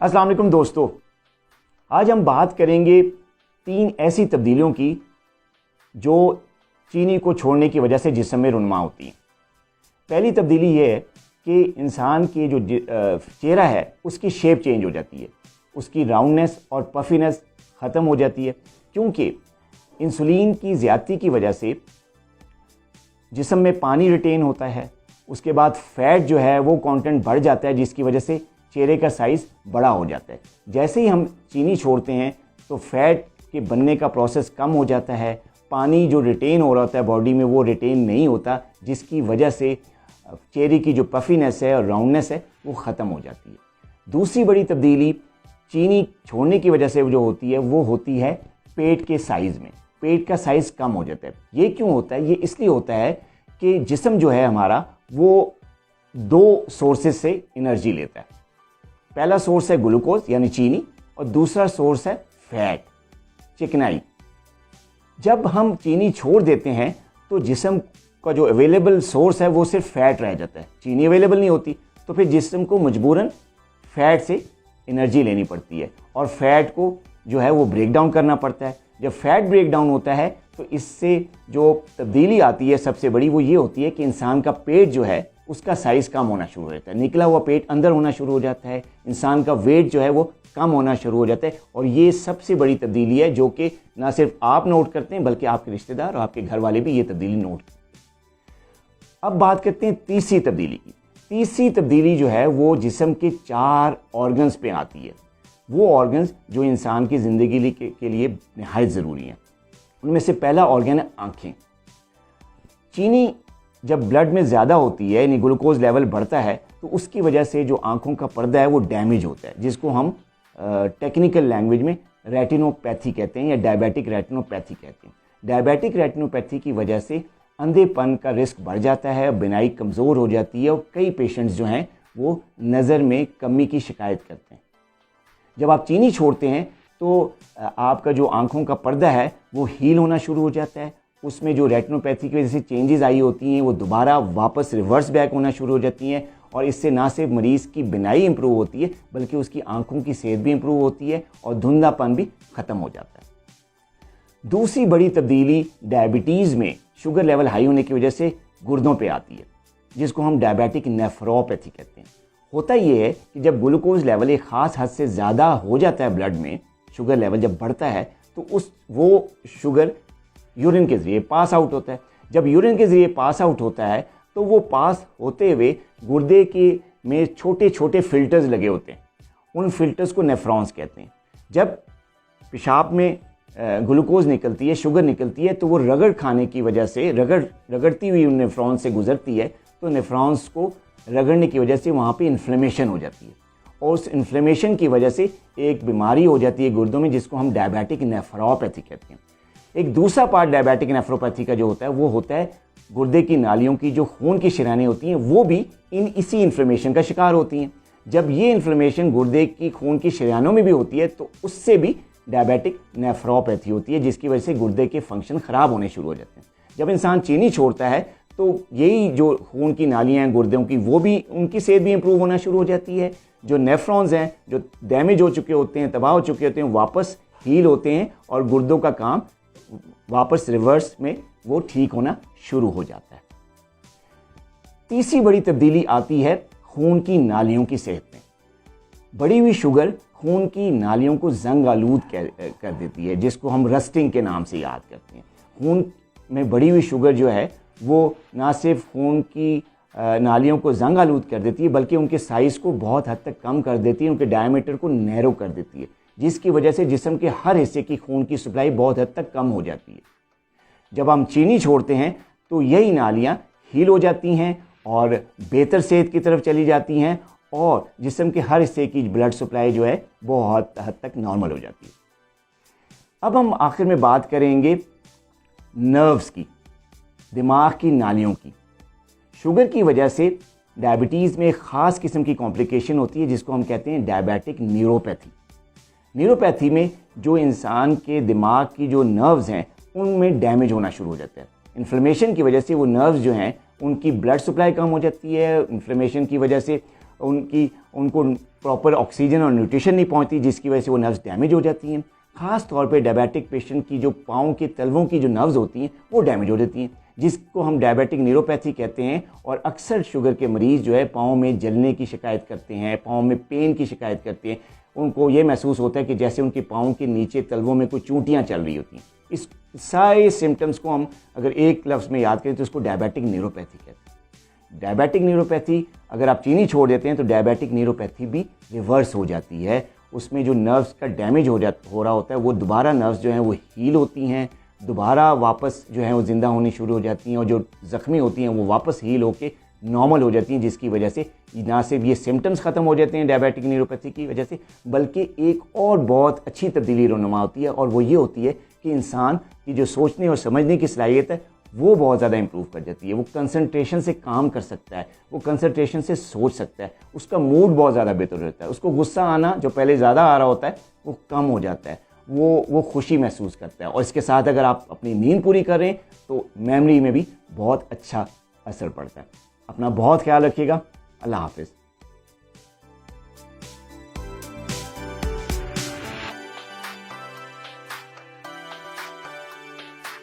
अस्सलाम वालेकुम दोस्तों, आज हम बात करेंगे 3 ऐसी तब्दीलियों की जो चीनी को छोड़ने की वजह से जिस्म में रुनमा होती हैं। पहली तब्दीली ये है कि इंसान की जो चेहरा है उसकी शेप चेंज हो जाती है, उसकी राउंडनेस और पफीनेस ख़त्म हो जाती है, क्योंकि इंसुलिन की ज़्यादती की वजह से जिस्म में पानी रिटेन होता है। उसके बाद फैट जो है वो कंटेंट बढ़ जाता है, जिसकी वजह से चेहरे का साइज़ बड़ा हो जाता है। जैसे ही हम चीनी छोड़ते हैं तो फैट के बनने का प्रोसेस कम हो जाता है, पानी जो रिटेन हो रहा होता है बॉडी में वो रिटेन नहीं होता, जिसकी वजह से चेहरे की जो पफीनेस है और राउंडनेस है वो ख़त्म हो जाती है। दूसरी बड़ी तब्दीली चीनी छोड़ने की वजह से जो होती है वो होती है पेट के साइज़ में। पेट का साइज़ कम हो जाता है। ये क्यों होता है? ये इसलिए होता है कि जिस्म जो है हमारा वो 2 सोर्सेज से एनर्जी लेता है। पहला सोर्स है ग्लूकोज यानी चीनी, और दूसरा सोर्स है फैट, चिकनाई। जब हम चीनी छोड़ देते हैं तो जिस्म का जो अवेलेबल सोर्स है वो सिर्फ फैट रह जाता है, चीनी अवेलेबल नहीं होती, तो फिर जिस्म को मजबूरन फैट से एनर्जी लेनी पड़ती है और फैट को जो है वो ब्रेक डाउन करना पड़ता है। जब फैट ब्रेक डाउन होता है तो इससे जो तब्दीली आती है सबसे बड़ी वो ये होती है कि इंसान का पेट जो है उसका साइज़ कम होना शुरू हो जाता है, निकला हुआ पेट अंदर होना शुरू हो जाता है, इंसान का वेट जो है वो कम होना शुरू हो जाता है। और ये सबसे बड़ी तब्दीली है जो कि ना सिर्फ आप नोट करते हैं बल्कि आपके रिश्तेदार और आपके घर वाले भी ये तब्दीली नोट करते हैं। अब बात करते हैं तीसरी तब्दीली की। तीसरी तब्दीली जो है वो जिस्म के 4 ऑर्गन्स पे आती है। वो ऑर्गन्स जो इंसान की ज़िंदगी के लिए निहायत ज़रूरी हैं। उनमें से पहला ऑर्गन है आँखें। चीनी जब ब्लड में ज़्यादा होती है यानी ग्लूकोज लेवल बढ़ता है तो उसकी वजह से जो आँखों का पर्दा है वो डैमेज होता है, जिसको हम टेक्निकल लैंग्वेज में रेटिनोपैथी कहते हैं या डायबिटिक रेटिनोपैथी कहते हैं। डायबिटिक रेटिनोपैथी की वजह से अंधेपन का रिस्क बढ़ जाता है, बिनाई कमज़ोर हो जाती है और कई पेशेंट्स जो हैं वो नज़र में कमी की शिकायत करते हैं। जब आप चीनी छोड़ते हैं तो आपका जो आँखों का पर्दा है वो हील होना शुरू हो जाता है। उसमें जो रेटिनोपैथी की वजह से चेंजेस आई होती हैं वो दोबारा वापस रिवर्स बैक होना शुरू हो जाती हैं, और इससे ना सिर्फ मरीज़ की बिनाई इंप्रूव होती है बल्कि उसकी आंखों की सेहत भी इंप्रूव होती है और धुंधलापन भी ख़त्म हो जाता है। दूसरी बड़ी तब्दीली डायबिटीज़ में शुगर लेवल हाई होने की वजह से गुर्दों पे आती है, जिसको हम डायबिटिक नेफ्रोपैथी कहते हैं। होता ये है कि जब ग्लूकोज लेवल एक ख़ास हद से ज़्यादा हो जाता है ब्लड में, शुगर लेवल जब बढ़ता है तो वो शुगर यूरिन के ज़रिए पास आउट होता है। जब यूरिन के ज़रिए पास आउट होता है तो वो पास होते हुए गुर्दे के में छोटे छोटे फिल्टर्स लगे होते हैं, उन फिल्टर्स को नेफ्रॉन्स कहते हैं। जब पेशाब में ग्लूकोज निकलती है, शुगर निकलती है, तो वो रगड़ खाने की वजह से रगड़ती हुई उन नेफ्रॉन्स से गुजरती है, तो नेफ्रॉन्स को रगड़ने की वजह से वहाँ पे इन्फ्लेमेशन हो जाती है और उस इन्फ्लेमेशन की वजह से एक बीमारी हो जाती है गुर्दों में, जिसको हम डायबिटिक नेफ्रोपैथी कहते हैं। एक दूसरा पार्ट डायबिटिक नेफ्रोपैथी का जो होता है वो होता है गुर्दे की नालियों की जो खून की शरीयानें होती हैं वो भी इसी इन्फ्लेमेशन का शिकार होती हैं। जब ये इन्फ्लेमेशन गुर्दे की खून की शरीयानों में भी होती है तो उससे भी डायबिटिक नेफ्रोपैथी होती है, जिसकी वजह से गुर्दे के फंक्शन ख़राब होने शुरू हो जाते हैं। जब इंसान चीनी छोड़ता है तो यही जो खून की नालियाँ हैं गुर्दों की वो भी उनकी सेहत भी इंप्रूव होना शुरू हो जाती है। जो नेफ्रॉन्स हैं जो डैमेज हो चुके होते हैं, तबाह हो चुके होते हैं, वापस हील होते हैं और गुर्दों का काम वापस रिवर्स में वो ठीक होना शुरू हो जाता है। तीसरी बड़ी तब्दीली आती है खून की नालियों की सेहत में। बढ़ी हुई शुगर खून की नालियों को जंग आलूद कर देती है, जिसको हम रस्टिंग के नाम से याद करते हैं। खून में बढ़ी हुई शुगर जो है वो ना सिर्फ खून की नालियों को जंग आलूद कर देती है बल्कि उनके साइज़ को बहुत हद तक कम कर देती है, उनके डायमीटर को नैरो कर देती है, जिसकी वजह से जिस्म के हर हिस्से की खून की सप्लाई बहुत हद तक कम हो जाती है। जब हम चीनी छोड़ते हैं तो यही नालियाँ हील हो जाती हैं और बेहतर सेहत की तरफ चली जाती हैं और जिस्म के हर हिस्से की ब्लड सप्लाई जो है बहुत हद तक नॉर्मल हो जाती है। अब हम आखिर में बात करेंगे नर्व्स की, दिमाग की नालियों की। शुगर की वजह से डायबिटीज़ में एक ख़ास किस्म की कॉम्प्लिकेशन होती है जिसको हम कहते हैं डायबिटिक न्यूरोपैथी। न्यूरोपैथी में जो इंसान के दिमाग की जो नर्व्स हैं उनमें डैमेज होना शुरू हो जाता है। इन्फ्लेमेशन की वजह से वो नर्व्स जो हैं उनकी ब्लड सप्लाई कम हो जाती है, इन्फ्लेमेशन की वजह से ان کو پراپر آکسیجن اور نیوٹریشن نہیں پہنچتی، جس کی وجہ سے وہ نروز ڈیمیج ہو جاتی ہیں. خاص طور پہ ڈائبیٹک پیشنٹ کی جو پاؤں کے تلووں کی جو نروز ہوتی ہیں وہ ڈیمیج ہو جاتی ہیں، جس کو ہم ڈائبیٹک نیوروپیتھی کہتے ہیں. اور اکثر شوگر کے مریض جو ہے پاؤں میں جلنے کی شکایت کرتے ہیں، پاؤں میں پین کی شکایت کرتے ہیں. ان کو یہ محسوس ہوتا ہے کہ جیسے ان کے پاؤں کے نیچے تلووں میں کوئی چونٹیاں چل رہی ہوتی ہیں. اس سارے سمٹمز کو ہم اگر ایک لفظ میں یاد کریں تو اس کو ڈائبیٹک نیوروپیتھی کہتے ہیں. ڈائبیٹک نیوروپیتھی اگر آپ چینی چھوڑ دیتے ہیں تو ڈائبیٹک نیوروپیتھی بھی ریورس ہو جاتی ہے. اس میں جو نروز کا ڈیمیج ہو رہا ہوتا ہے وہ دوبارہ نروز جو ہیں وہ ہیل ہوتی ہیں، دوبارہ واپس جو ہیں وہ زندہ ہونی شروع ہو جاتی ہیں، اور جو زخمی ہوتی ہیں وہ واپس ہیل ہو کے نارمل ہو جاتی ہیں، جس کی وجہ سے نہ صرف یہ سمٹمز ختم ہو جاتے ہیں ڈائبیٹک نیوروپیتھی کی وجہ سے، بلکہ ایک اور بہت اچھی تبدیلی رونما ہوتی ہے، اور وہ یہ ہوتی ہے کہ انسان کی جو سوچنے اور سمجھنے کی صلاحیت ہے وہ بہت زیادہ امپروو کر جاتی ہے. وہ کنسنٹریشن سے کام کر سکتا ہے، وہ کنسنٹریشن سے سوچ سکتا ہے، اس کا موڈ بہت زیادہ بہتر رہتا ہے، اس کو غصہ آنا جو پہلے زیادہ آ رہا ہوتا ہے وہ کم ہو جاتا ہے، وہ خوشی محسوس کرتا ہے. اور اس کے ساتھ اگر آپ اپنی نیند پوری کر رہے ہیں تو میموری میں بھی بہت اچھا اثر پڑتا ہے. اپنا بہت خیال رکھیے گا. اللہ حافظ.